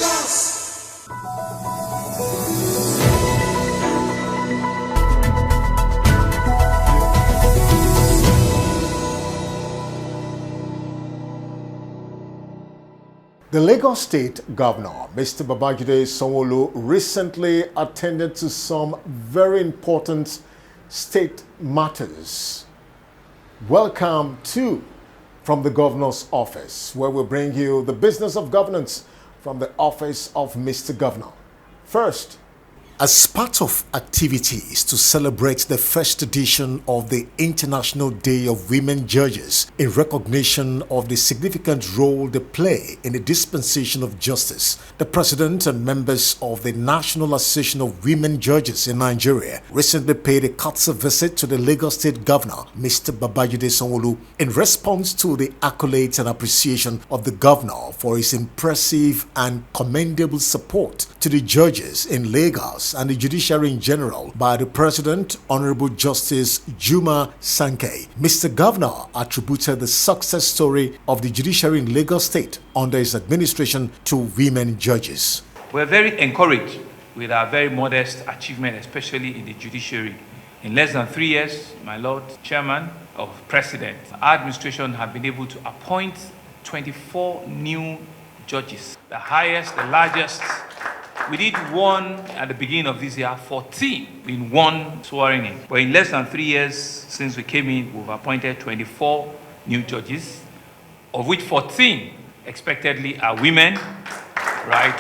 The Lagos State Governor, Mr. Babajide Sanwo-Olu, recently attended to some very important state matters. Welcome to From the Governor's Office, where we bring you the business of governance from the office of Mr. Governor. First, as part of activities to celebrate the first edition of the International Day of Women Judges in recognition of the significant role they play in the dispensation of justice, the President and members of the National Association of Women Judges in Nigeria recently paid a courtesy visit to the Lagos State Governor, Mr. Babajide Sanwo-Olu, in response to the accolades and appreciation of the Governor for his impressive and commendable support to the judges in Lagos and the judiciary in general by the President, Honorable Justice Juma Sankey. Mr. Governor attributed the success story of the judiciary in Lagos State under his administration to women judges. We're very encouraged with our very modest achievement, especially in the judiciary. In less than 3 years, my Lord Chairman of President, our administration have been able to appoint 24 new judges, the highest, the largest. We did one at the beginning of this year, 14 in one swearing in. But in less than 3 years since we came in, we've appointed 24 new judges, of which 14 expectedly are women, right?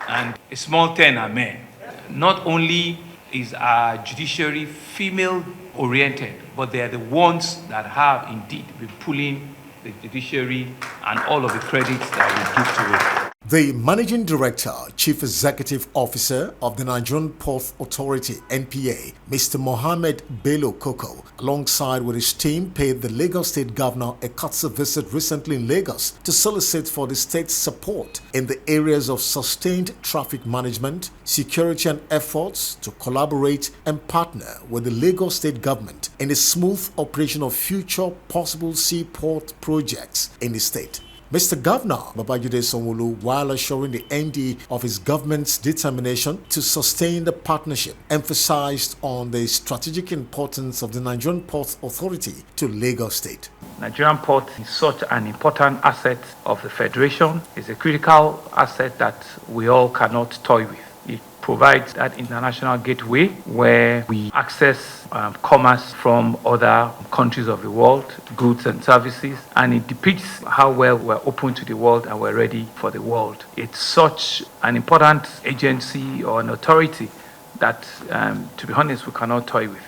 And a small 10 are men. Not only is our judiciary female-oriented, but they are the ones that have indeed been pulling the judiciary and all of the credits that we give to it. The Managing Director, Chief Executive Officer of the Nigerian Port Authority, NPA, Mr. Mohammed Bello Koko, alongside with his team, paid the Lagos State Governor a courtesy visit recently in Lagos to solicit for the state's support in the areas of sustained traffic management, security and efforts to collaborate and partner with the Lagos State Government in the smooth operation of future possible seaport projects in the state. Mr. Governor Babajide Sanwo-Olu, while assuring the ND of his government's determination to sustain the partnership, emphasized on the strategic importance of the Nigerian Port Authority to Lagos State. Nigerian Port is such an important asset of the Federation. It's a critical asset that we all cannot toy with. It provides that international gateway where we access commerce from other countries of the world, goods and services, and it depicts how well we're open to the world and we're ready for the world. It's such an important agency or an authority that, to be honest, we cannot toy with,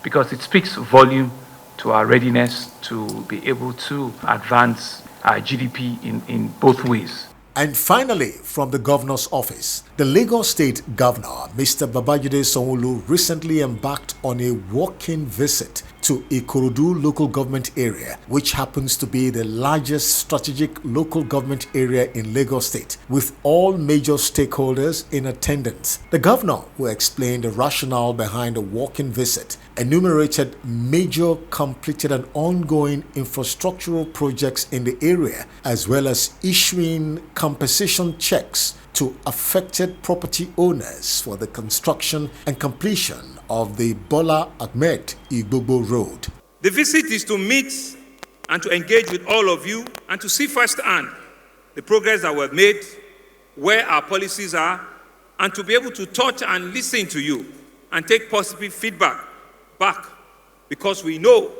because it speaks volume to our readiness to be able to advance our GDP in both ways. And finally, from the Governor's office, the Lagos State Governor, Mr. Babajide Sanwo-Olu, recently embarked on a walk-in visit to Ikorodu local government area, which happens to be the largest strategic local government area in Lagos State, with all major stakeholders in attendance. The governor, who explained the rationale behind the walk-in visit, enumerated major completed and ongoing infrastructural projects in the area, as well as issuing compensation checks to affected property owners for the construction and completion of the Bola Ahmed Igbobo Road. The visit is to meet and to engage with all of you and to see firsthand the progress that we've made, where our policies are, and to be able to touch and listen to you and take positive feedback back, because we know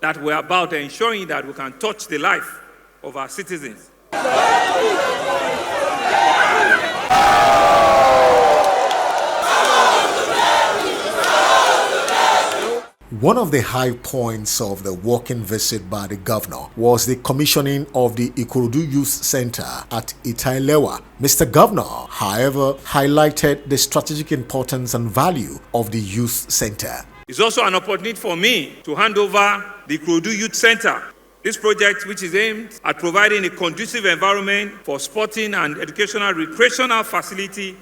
that we're about ensuring that we can touch the life of our citizens. One of the high points of the walk-in visit by the governor was the commissioning of the Ikorodu Youth Center at Itailewa. Mr. Governor, however, highlighted the strategic importance and value of the youth center. It's also an opportunity for me to hand over the Ikorodu Youth Center. This project, which is aimed at providing a conducive environment for sporting and educational recreational facility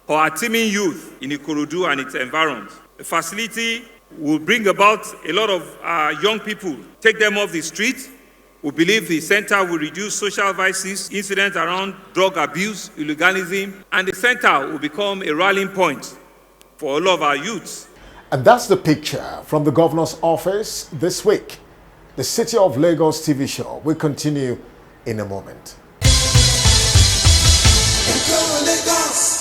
for our teeming youth in Ikorodu and its environs. The facility will bring about a lot of young people, take them off the street, We believe the center will reduce social vices, incidents around drug abuse, illegalism, and the center will become a rallying point for all of our youths. And that's the picture from the governor's office this week. The City of Lagos TV show will continue in a moment. Lagos.